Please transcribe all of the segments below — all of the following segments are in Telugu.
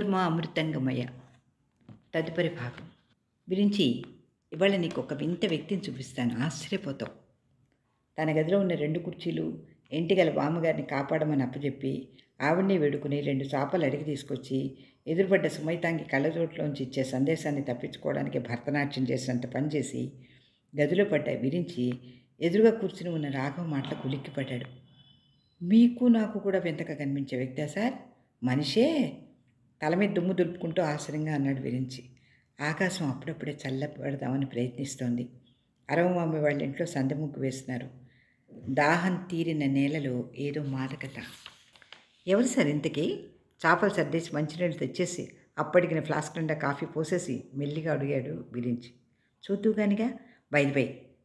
గోధుమ అమృతంగమయ తదుపరి భాగం గురించి ఇవాళ నీకు ఒక వింత వ్యక్తిని చూపిస్తాను. ఆశ్చర్యపోతావు. తన గదిలో ఉన్న 2 కుర్చీలు ఇంటిగల బామ్మగారిని కాపాడమని అప్పచెప్పి ఆవిడ్ని వేడుకుని 2 చాపలు అడిగి తీసుకొచ్చి ఎదురుపడ్డ సుమైతాంగి కళ్ళజోట్లోంచి ఇచ్చే సందేశాన్ని తప్పించుకోవడానికి భరతనాట్యం చేసినంత పనిచేసి గదిలో పడ్డ విరించి ఎదురుగా కూర్చుని ఉన్న రాఘవ మాటలకు ఉలిక్కిపడ్డాడు. మీకు నాకు కూడా వింతగా కనిపించే వ్యక్తా సార్? మనిషే? తల మీద దుమ్ము దులుపుకుంటూ ఆశ్చర్యంగా అన్నాడు విరించి. ఆకాశం అప్పుడప్పుడే చల్లబడదామని ప్రయత్నిస్తోంది. అరవమామి వాళ్ళ ఇంట్లో సందె ముగ్గు వేస్తున్నారు. దాహం తీరిన నేలలో ఏదో మాదకత. ఎవరు సార్ ఇంతకీ? చేపలు సర్దేసి మంచినీళ్ళు తెచ్చేసి అప్పటికిన ఫ్లాస్క్ నిండా కాఫీ పోసేసి మెల్లిగా అడిగాడు విరించి. చూద్దుగానిగా. బై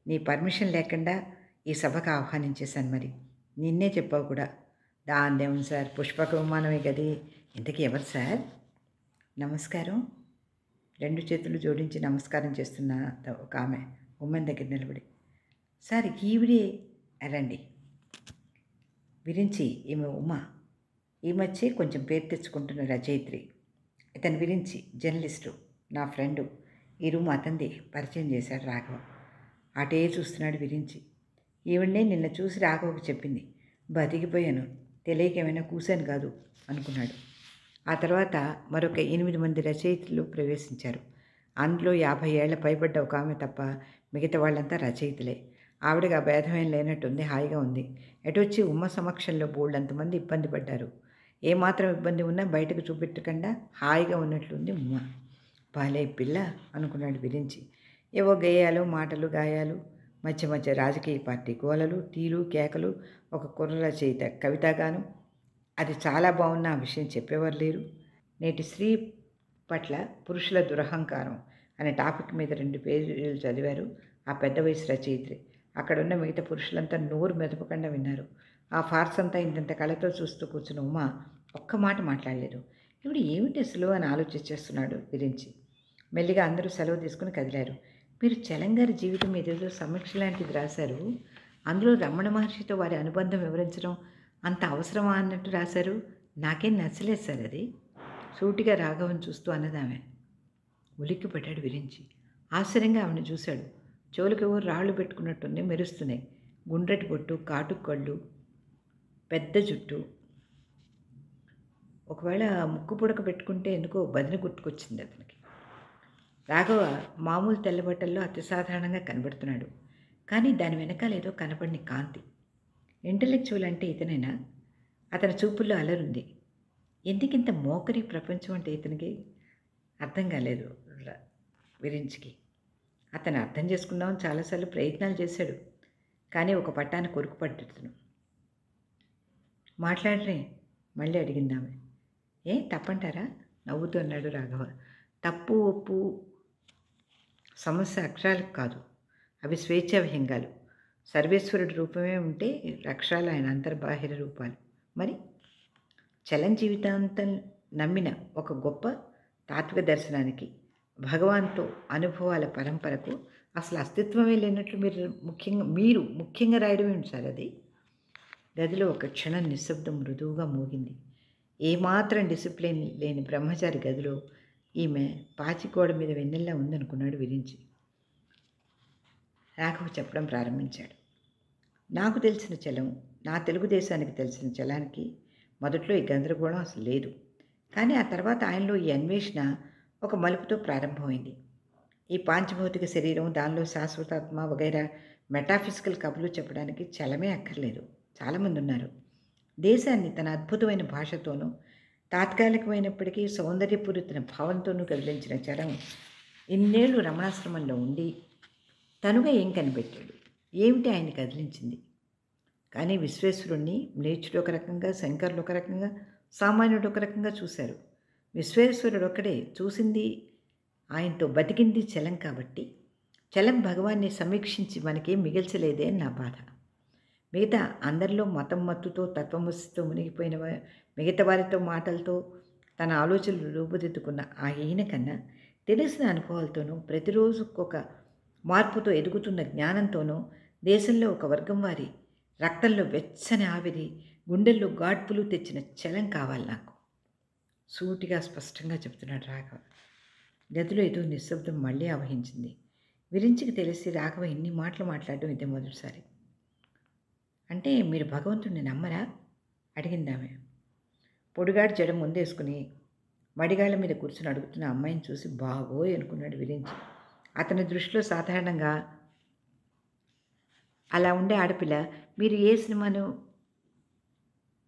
నీ పర్మిషన్ లేకుండా ఈ సభకు ఆహ్వానించేశాను. మరి నిన్నే చెప్పావు కూడా. దాందేముంది సార్, పుష్పక విమానమే గది. ఇంతకీ ఎవరు సార్? నమస్కారం. 2 చేతులు జోడించి నమస్కారం చేస్తున్న ఒక ఆమె ఉమ్మన్ దగ్గర నిలబడి, సార్ ఈవిడే రండి. విరించి ఈమె ఉమ. ఈ మధ్య కొంచెం పేరు తెచ్చుకుంటున్న రచయిత్రి. ఇతని విరించి జర్నలిస్టు, నా ఫ్రెండు. ఈ రూమ్ అతంది. పరిచయం చేశాడు రాఘవ. అటే చూస్తున్నాడు విరించి. ఈవిడ్నే నిన్న చూసి రాఘవకు చెప్పింది. బతికిపోయాను, తెలియకేమైనా కూశాను కాదు అనుకున్నాడు. ఆ తర్వాత మరొక 8 మంది రచయితలు ప్రవేశించారు. అందులో 50 ఏళ్ల పైబడ్డ ఒక ఆమె తప్ప మిగతా వాళ్ళంతా రచయితలే. ఆవిడకి ఆ భేదమేం లేనట్టుంది. హాయిగా ఉంది. ఎటొచ్చి ఉమ్మ సమక్షంలో బోల్డంతమంది ఇబ్బంది పడ్డారు. ఏమాత్రం ఇబ్బంది ఉన్నా బయటకు చూపెట్టకుండా హాయిగా ఉన్నట్లుంది ఉమ్మ. బాలే పిల్ల అనుకున్నాడు విరించి. ఏవో గేయాలు, మాటలు, గాయాలు, మధ్య మధ్య రాజకీయ పార్టీ గోలలు, టీలు, కేకలు, ఒక కుర్ర రచయిత కవితగాను. అది చాలా బాగున్న ఆ విషయం చెప్పేవారు లేరు. నేటి స్త్రీ పట్ల పురుషుల దురహంకారం అనే టాపిక్ మీద 2 పేజీలు చదివారు ఆ పెద్ద వయసు రచయిత్రి. అక్కడున్న మిగతా పురుషులంతా నోరు మెదపకుండా విన్నారు. ఆ ఫార్స్ అంతా ఇంత కళతో చూస్తూ కూర్చున్న ఉమ ఒక్క మాట మాట్లాడలేదు. ఇప్పుడు ఏమిటి అసలు అని ఆలోచించేస్తున్నాడు విరించి. మెల్లిగా అందరూ సెలవు తీసుకుని కదిలారు. మీరు చలంగారి జీవితం ఏదేదో సమీక్ష లాంటిది రాశారు. అందులో రమణ మహర్షితో వారి అనుబంధం వివరించడం అంత అవసరమా అన్నట్టు రాశారు. నాకేం నచ్చలేదు సార్ అది. సూటిగా రాఘవన్ చూస్తూ అన్నదామె. ఉలిక్కిపడ్డాడు విరించి. ఆశ్చర్యంగా ఆమెను చూశాడు. చెవులకు ఎవరు రాళ్ళు పెట్టుకున్నట్టుంది, మెరుస్తున్నాయి. గుండ్రటి పొట్టు, కాటు కళ్ళు, పెద్ద జుట్టు. ఒకవేళ ముక్కు పుడక పెట్టుకుంటే ఎందుకో బదిన గుర్తుకొచ్చింది అతనికి. రాఘవ మామూలు తెల్లబట్టల్లో అతి సాధారణంగా కనబడుతున్నాడు. కానీ దాని వెనకాల ఏదో కనపడిన కాంతి. ఇంటలెక్చువల్ అంటే ఇతనైనా? అతని చూపుల్లో అలరుంది. ఎందుకింత మోకరి ప్రపంచం అంటే ఇతనికి అర్థం కాలేదు విరించికి. అతను అర్థం చేసుకుందామని చాలాసార్లు ప్రయత్నాలు చేశాడు. కానీ ఒక పట్టాన కొరుకుపడ్డతను. మాట్లాడరే మళ్ళీ అడిగిందామె. ఏ తప్పంటారా? నవ్వుతూ అన్నాడు రాఘవ. తప్పు ఒప్పు సమస్య అక్షరాలకు కాదు, అవి స్వేచ్ఛా విహంగాలు. సర్వేశ్వరుడి రూపమే ఉంటే అక్షరాలు ఆయన అంతర్బాహిర రూపాలు. మరి చలం జీవితాంతం నమ్మిన ఒక గొప్ప తాత్విక దర్శనానికి, భగవాన్తో అనుభవాల పరంపరకు అసలు అస్తిత్వమే లేనట్లు మీరు ముఖ్యంగా రాయడం ఏమిటి సార్ అది? గదిలో ఒక క్షణం నిశ్శబ్దం మృదువుగా మోగింది. ఏమాత్రం డిసిప్లిన్ లేని బ్రహ్మచారి గదిలో ఈమె పాచిగోడ మీద వెన్నెల్లా ఉందనుకున్నాడు విరించి. రాఘవ చెప్పడం ప్రారంభించాడు. నాకు తెలిసిన చలం, నా తెలుగుదేశానికి తెలిసిన చలానికి మొదట్లో ఈ గందరగోళం అసలు లేదు. కానీ ఆ తర్వాత ఆయనలో ఈ అన్వేషణ ఒక మలుపుతో ప్రారంభమైంది. ఈ పాంచభౌతిక శరీరం, దానిలో శాశ్వతాత్మ వగైరా మెటాఫిజికల్ కబుర్లు చెప్పడానికి చలమే అక్కర్లేదు. చాలామంది ఉన్నారు. దేశాన్ని తన అద్భుతమైన భాషతోనూ తాత్కాలికమైనప్పటికీ సౌందర్యపూరిత భావంతోనూ కదిలించిన చలం ఇన్నేళ్లు రమణాశ్రమంలో ఉండి తనుగా ఏం కనిపెట్టాడు? ఏమిటి ఆయన కదిలించింది? కానీ విశ్వేశ్వరుణ్ణి మ్లేచ్చుడు ఒక రకంగా, శంకరులు ఒక రకంగా, సామాన్యుడు ఒక రకంగా చూశారు. విశ్వేశ్వరుడు ఒక్కడే చూసింది, ఆయనతో బతికింది చలం కాబట్టి చలం భగవాన్ని సమీక్షించి మనకేం మిగిల్చలేదే అని నా బాధ. మిగతా అందరిలో మతం మత్తుతో, తత్వమసితో మునిగిపోయిన మిగతా వారితో మాటలతో తన ఆలోచనలు రూపుదిద్దుకున్న ఆ ఈయన కన్నా తెలిసిన అనుభవాలతోనూ, ప్రతిరోజుకొక మార్పుతో ఎదుగుతున్న జ్ఞానంతోనూ దేశంలో ఒక వర్గం వారి రక్తంలో వెచ్చని ఆవిరి, గుండెల్లో గాడ్పులు తెచ్చిన చలం కావాలి నాకు. సూటిగా స్పష్టంగా చెప్తున్నాడు రాఘవ. గదిలో ఏదో నిశ్శబ్దం మళ్ళీ ఆవహించింది. విరించికి తెలిసి రాఘవ ఇన్ని మాటలు మాట్లాడడం ఇదే మొదటిసారి. అంటే మీరు భగవంతుడిని నమ్మరా? అడిగిందామె. పొడిగాడు జడ ముందేసుకుని మడిగాళ్ళ మీద కూర్చుని అడుగుతున్న అమ్మాయిని చూసి బాగోయ్ అనుకున్నాడు విరించి. అతని దృష్టిలో సాధారణంగా అలా ఉండే ఆడపిల్ల మీరు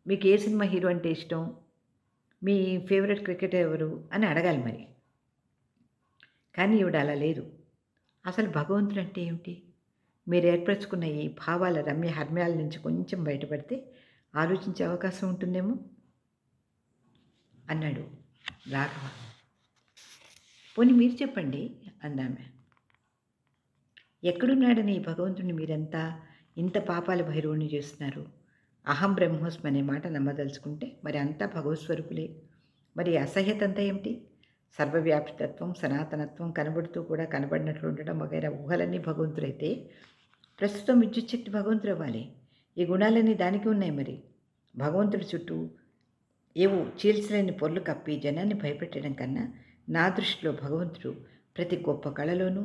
మీకు ఏ సినిమా హీరో అంటే ఇష్టం, మీ ఫేవరెట్ క్రికెటర్ ఎవరు అని అడగాలి మరి. కానీ ఈవిడ అలా లేదు. అసలు భగవంతుడు అంటే ఏమిటి? మీరు ఏర్పరచుకున్న ఈ భావాల రమ్య హర్మ్యాల నుంచి కొంచెం బయటపడితే ఆలోచించే అవకాశం ఉంటుందేమో అన్నాడు రాఘవ. పోనీ మీరు చెప్పండి అందామె. ఎక్కడున్నాడని ఈ భగవంతుడిని మీరంతా ఇంత పాపాల భైరవుని చేస్తున్నారు? అహం బ్రహ్మోస్మి అనే మాట నమ్మదలుచుకుంటే మరి అంతా భగవత్స్వరూపులే. మరి అసహ్యతంతా ఏమిటి? సర్వవ్యాపితత్వం, సనాతనత్వం కనబడుతూ కూడా కనబడినట్లు ఉండడం వగైరా ఊహలన్నీ భగవంతుడైతే ప్రస్తుతం విద్యుత్ శక్తి భగవంతుడు అవ్వాలి. ఈ గుణాలన్నీ దానికి ఉన్నాయి. మరి భగవంతుడి చుట్టూ ఏవో చీల్చలేని పొరలు కప్పి జనాన్ని భయపెట్టడం కన్నా నా దృష్టిలో భగవంతుడు ప్రతి గొప్ప కళలోనూ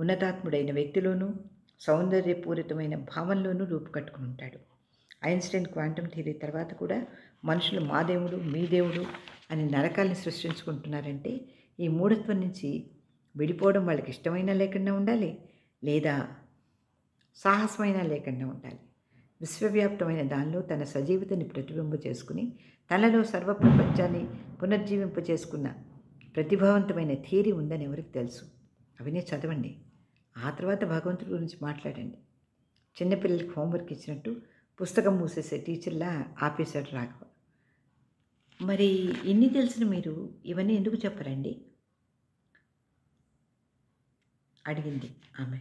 ఉన్నతాత్ముడైన వ్యక్తిలోనూ సౌందర్యపూరితమైన భావంలోనూ రూపుకట్టుకుని ఉంటాడు. ఐన్స్టైన్ క్వాంటమ్ థియరీ తర్వాత కూడా మనుషులు మా దేవుడు మీ దేవుడు అని నరకాల్ని సృష్టించుకుంటున్నారంటే ఈ మూఢత్వం నుంచి విడిపోవడం వాళ్ళకి ఇష్టమైనా లేకుండా ఉండాలి, లేదా సాహసమైనా లేకుండా ఉండాలి. విశ్వవ్యాప్తమైన దానిలో తన సజీవితని ప్రతిబింబ చేసుకుని తనలో సర్వప్రపంచాన్ని పునర్జీవింప చేసుకున్న ప్రతిభావంతమైన థియరీ ఉందని ఎవరికి తెలుసు? అవినే చదవండి. ఆ తర్వాత భగవంతుడి గురించి మాట్లాడండి. చిన్నపిల్లలకి హోంవర్క్ ఇచ్చినట్టు పుస్తకం మూసేసే టీచర్లా ఆపేశాడు రాఘవ. మరి ఇన్ని తెలిసిన మీరు ఇవన్నీ ఎందుకు చెప్పరండి అడిగింది ఆమె.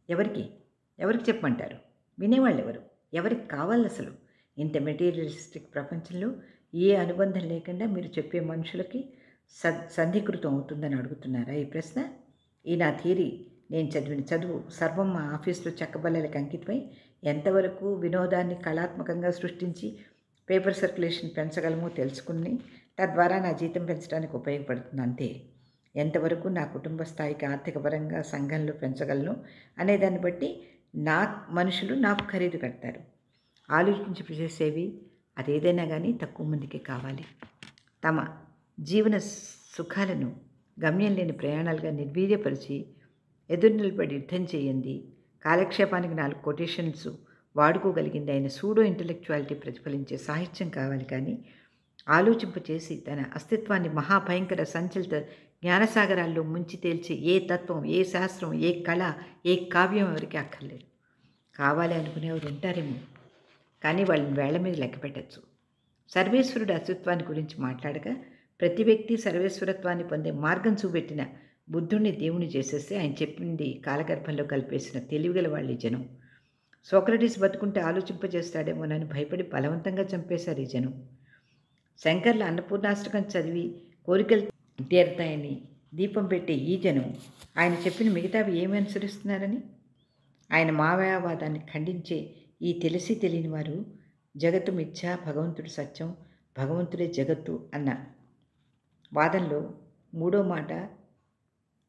ఎవరికి చెప్పమంటారు? వినేవాళ్ళు ఎవరు? ఎవరికి కావాలి అసలు? ఇంత మెటీరియలిస్టిక్ ప్రపంచంలో ఏ అనుబంధం లేకుండా మీరు చెప్పే మనుషులకి సంధికృతం అవుతుందని అడుగుతున్నారా ఈ ప్రశ్న? ఈ నా థియరీ, నేను చదివిన చదువు సర్వం మా ఆఫీస్లో చెక్కబల్లెలకు అంకితమై ఎంతవరకు వినోదాన్ని కళాత్మకంగా సృష్టించి పేపర్ సర్క్యులేషన్ పెంచగలమో తెలుసుకుని తద్వారా నా జీతం పెంచడానికి ఉపయోగపడుతుంది అంతే. ఎంతవరకు నా కుటుంబ స్థాయికి ఆర్థిక పరంగా సంఘంలో పెంచగలను అనేదాన్ని బట్టి నా మనుషులు నాకు ఖరీదు కడతారు. ఆలోచించి చేసేవి అదేదైనా కానీ తక్కువ మందికి కావాలి. తమ జీవన సుఖాలను గమ్యం లేని ప్రయాణాలుగా నిర్వీర్యపరిచి ఎదురు నిలబడి యుద్ధం చేయండి. కాలక్షేపానికి 4 కొటేషన్స్ వాడుకోగలిగింది అయిన సూడో ఇంటలెక్చువాలిటీ ప్రతిఫలించే సాహిత్యం కావాలి. కానీ ఆలోచింపచేసి తన అస్తిత్వాన్ని మహాభయంకర సంచలిత జ్ఞానసాగరాల్లో ముంచి తేల్చే ఏ తత్వం, ఏ శాస్త్రం, ఏ కళ, ఏ కావ్యం ఎవరికి అక్కర్లేదు. కావాలి అనుకునేవారు ఉంటారేమో, కానీ వాళ్ళని వేళ్ల మీద లెక్క పెట్టచ్చు. సర్వేశ్వరుడు అస్తిత్వాన్ని గురించి మాట్లాడగా ప్రతి వ్యక్తి సర్వేశ్వరత్వాన్ని పొందే మార్గం చూపెట్టిన బుద్ధుణ్ణి దేవుని చేసేస్తే ఆయన చెప్పింది కాలగర్భంలో కలిపేసిన తెలివిగల వాళ్ళు ఈ జనం. సోక్రటీస్ బతుకుంటే ఆలోచింపజేస్తాడేమోనని భయపడి బలవంతంగా చంపేశారు ఈ జనం. శంకర్ల అన్నపూర్ణాష్టకం చదివి కోరికలు తీరతాయని దీపం పెట్టే ఈ జనం ఆయన చెప్పిన మిగతావి ఏమి అనుసరిస్తున్నారని? ఆయన మాయావాదాన్ని ఖండించే ఈ తెలిసి తెలియని వారు జగత్తు మిథ్య, భగవంతుడు సత్యం, భగవంతుడే జగత్తు అన్న వాదంలో మూడో మాట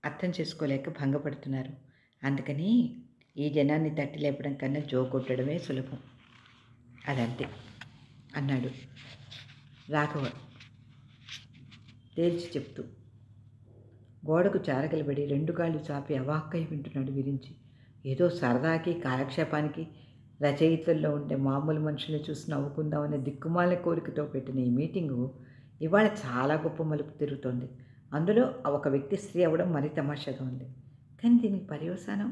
అర్థం చేసుకోలేక భంగపడుతున్నారు. అందుకని ఈ జనాన్ని తట్టి లేపడం కన్నా జోకొట్టడమే సులభం. అదంతే అన్నాడు రాఘవ తేల్చి చెప్తూ. గోడకు చారగలబడి 2 కాళ్ళు చాపి అవాక్కై వింటున్నాడు విరించి. ఏదో సరదాకి కాలక్షేపానికి రచయితల్లో ఉండే మామూలు మనుషుల్ని చూసి నవ్వుకుందామనే దిక్కుమాల కోరికతో పెట్టిన ఈ మీటింగు ఇవాళ చాలా గొప్ప మలుపు తిరుగుతోంది. అందులో ఒక వ్యక్తి స్త్రీ అవ్వడం మరీ తమాషాగా ఉంది. కానీ దీనికి పర్యవసానం?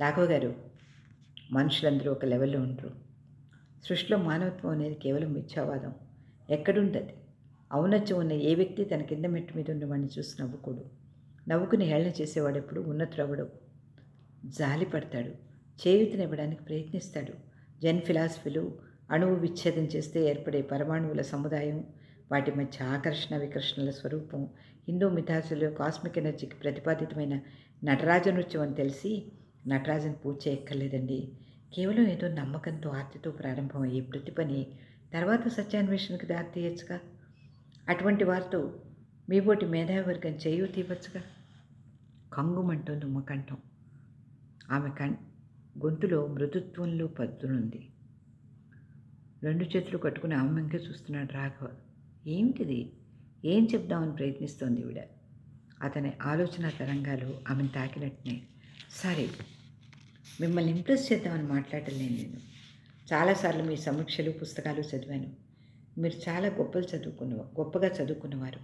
రాఘవ గారు, మనుషులందరూ ఒక లెవెల్లో ఉంటారు. సృష్టిలో మానవత్వం అనేది కేవలం మిథ్యావాదం. ఎక్కడుంటుంది? ఔన్నత్యం ఉన్న ఏ వ్యక్తి తన కింద మెట్టు మీద ఉన్నవాడిని చూసి నవ్వుకోడు. నవ్వుకుని హేళన చేసేవాడు ఎప్పుడు ఉన్నతుడవడు. జాలి పడతాడు, చేయూతనివ్వడానికి ప్రయత్నిస్తాడు. జెన్ ఫిలాసఫీలు అణువు విచ్ఛేదం చేస్తే ఏర్పడే పరమాణువుల సముదాయం, వాటి మధ్య ఆకర్షణ వికర్షణల స్వరూపం, హిందూ మిథాలజీలో కాస్మిక్ ఎనర్జీకి ప్రతిపాదితమైన నటరాజ నృత్యం అని తెలిసి నటరాజన్ పూజ చేయక్కర్లేదండి. కేవలం ఏదో నమ్మకంతో ఆర్తితో ప్రారంభమయ్యే ప్రతి పని తర్వాత సత్యాన్వేషణకు దారి తీయచ్చుగా. అటువంటి వారితో మీబోటి మేధావర్గం చేయూతి ఇవ్వచ్చుగా. కంగుమంటోంది ఉమ్మకంఠం. ఆమె గొంతులో మృదుత్వంలో పద్దునుంది. 2 చేతులు కట్టుకుని ఆమె వెంకే చూస్తున్నాడు రాఘవ. ఏమిటిది? ఏం చెప్దామని ప్రయత్నిస్తోంది ఈవిడ. అతని ఆలోచన తరంగాలు ఆమెను తాకినట్టునే. సారీ, మిమ్మల్ని ఇంప్రెస్ చేద్దామని మాట్లాడలేను నేను. చాలాసార్లు మీ సమీక్షలు పుస్తకాలు చదివాను. మీరు చాలా గొప్పగా చదువుకున్నవారు.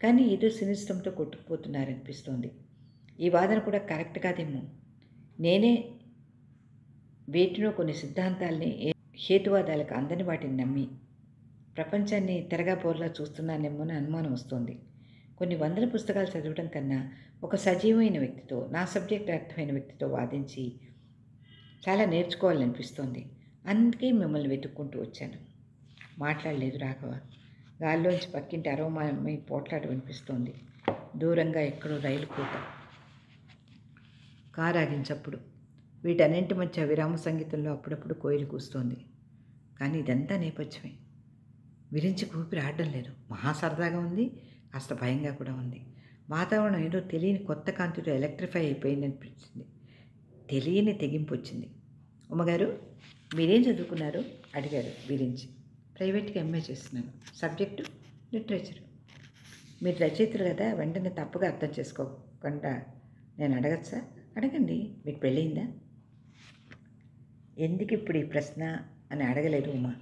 కానీ ఏదో సినిస్టంతో కొట్టుకుపోతున్నారనిపిస్తోంది. ఈ వాదన కూడా కరెక్ట్ కాదేమో. నేనే వేటినో కొన్ని సిద్ధాంతాల్ని హేతువాదాలకు అందని వాటిని నమ్మి ప్రపంచాన్ని తెరగా బోర్లా చూస్తున్నానేమో అని అనుమానం వస్తోంది. కొన్ని వందల పుస్తకాలు చదవడం కన్నా ఒక సజీవమైన వ్యక్తితో, నా సబ్జెక్ట్ అర్థమైన వ్యక్తితో వాదించి చాలా నేర్చుకోవాలనిపిస్తోంది. అందుకే మిమ్మల్ని వెతుక్కుంటూ వచ్చాను. మాట్లాడలేదు రాఘవ. గాల్లోంచి పక్కింటి అరవమై పోట్లాట వినిపిస్తోంది. దూరంగా ఎక్కడో రైలు కూత, కారు ఆగించప్పుడు. వీటన్నింటి మధ్య విరామ సంగీతంలో అప్పుడప్పుడు కోయిలు కూస్తోంది. కానీ ఇదంతా నేపథ్యమే. విరించి ఊపిరి ఆడడం లేదు. మహా సరదాగా ఉంది, కాస్త భయంగా కూడా ఉంది. వాతావరణం ఏదో తెలియని కొత్త కాంతితో ఎలక్ట్రిఫై అయిపోయిందనిపించింది. తెలియని తెగింపు వచ్చింది. ఉమ్మగారు, మీరేం చదువుకున్నారు అడిగారు విరించి. ప్రైవేట్గా ఎంఏ చేస్తున్నాను. Subject literature. మీరు రచయితలు కదా, వెంటనే తప్పుగా అర్థం చేసుకోకుండా నేను అడగచ్చా? అడగండి. మీకు పెళ్ళయిందా? ఎందుకు ఇప్పుడు ఈ ప్రశ్న అని అడగలేదు ఉమా.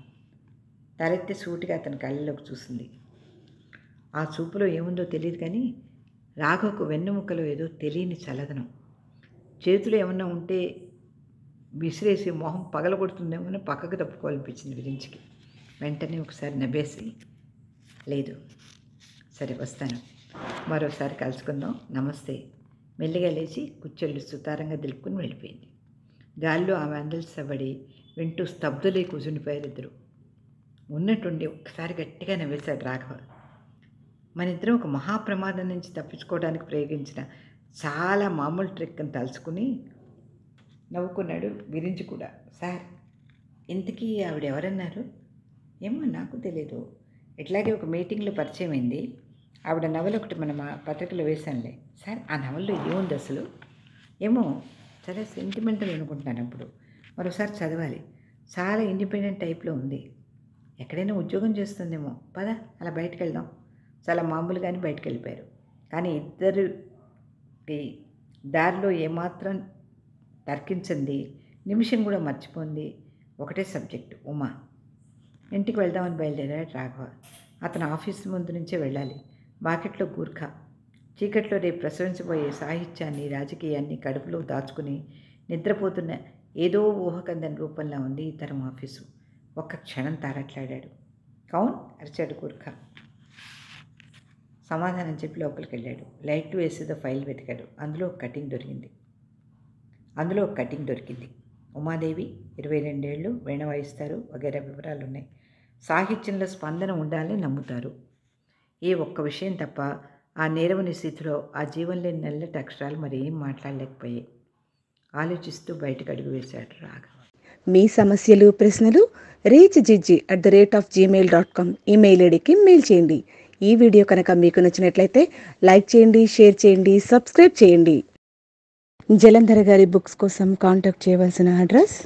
తలెత్తి సూటిగా అతని కళ్ళలోకి చూసింది. ఆ చూపులో ఏముందో తెలియదు కానీ రాఘవకు వెన్నుముక్కలో ఏదో తెలియని చల్లదనం. చేతులు ఏమన్నా ఉంటే విసిరేసి మొహం పగలగొడుతుందేమో పక్కకు తప్పుకోవాలనిపించింది విరించికి. వెంటనే ఒకసారి నవ్వేసి, లేదు, సరే వస్తాను, మరోసారి కలుసుకుందాం, నమస్తే. మెల్లిగా లేచి కుచ్చెళ్ళు సుతారంగా దిలుపుకుని వెళ్ళిపోయింది. గాల్లో ఆమె అందరి సవ్వడి వింటూ స్తబ్దులై కూర్చుండిపోయారు ఇద్దరు. ఉన్నట్టుండి ఒక్కసారి గట్టిగా నవ్వేశాడు రాఘవ. మన ఇద్దరం ఒక మహాప్రమాదం నుంచి తప్పించుకోవడానికి ప్రయోగించిన చాలా మామూలు ట్రిక్ అని తలుచుకుని నవ్వుకున్నాడు విరించి కూడా. సార్, ఇంతకీ ఆవిడ ఎవరన్నారు? ఏమో నాకు తెలీదు. ఇట్లాగే ఒక మీటింగ్లో పరిచయం అయింది. ఆవిడ నవల ఒకటి మన పత్రికలో వేశానులే. సార్, ఆ నవల్లో ఏముంది అసలు? ఏమో చాలా సెంటిమెంటల్ అనుకుంటున్నాను. అప్పుడు మరోసారి చదవాలి. చాలా ఇండిపెండెంట్ టైప్లో ఉంది. ఎక్కడైనా ఉద్యోగం చేస్తుందేమో. పద అలా బయటకు వెళ్దాం. చాలా మామూలుగానే బయటకు వెళ్ళిపోయారు. కానీ ఇద్దరికి దారిలో ఏమాత్రం తర్కించింది, నిమిషం కూడా మర్చిపోయింది ఒకటే సబ్జెక్టు, ఉమా. ఇంటికి వెళ్దామని బయలుదేరాడు రాఘవ. అతను ఆఫీసు ముందు నుంచే వెళ్ళాలి. వాకిట్లో గూర్ఖా, చీకట్లో రేపు ప్రసవించబోయే సాహిత్యాన్ని, రాజకీయాన్ని కడుపులో దాచుకుని నిద్రపోతున్న ఏదో ఊహకందని రూపంలో ఉంది ఈ తరం ఆఫీసు. ఒక్క క్షణం తారట్లాడాడు. కౌన్ అరిచాడు గూర్ఖా. సమాధానం చెప్పి లోపలికి వెళ్ళాడు. లైట్లు వేసేదో ఫైల్ వెతికాడు. అందులో ఒక కటింగ్ దొరికింది. ఉమాదేవి, 22 ఏళ్ళు, వీణ వాయిస్తారు, వగైరా వివరాలు ఉన్నాయి. సాహిత్యంలో స్పందన ఉండాలని నమ్ముతారు. ఏ ఒక్క విషయం తప్ప ఆ నీరవని స్థితిలో ఆ జీవం లేని నల్లటి అక్షరాలు మరేం మాట్లాడలేకపోయాయి. ఆలోచిస్తూ బయటకు అడుగు వేశాడు రాఘవ. మీ సమస్యలు, ప్రశ్నలు reachgg@gmail.com ఈమెయిల్ ఐడికి మెయిల్ చేయండి. ఈ వీడియో కనుక మీకు నచ్చినట్లయితే లైక్ చేయండి, షేర్ చేయండి, సబ్స్క్రైబ్ చేయండి. జలంధర్ గారి బుక్స్ కోసం కాంటాక్ట్ చేయవలసిన అడ్రస్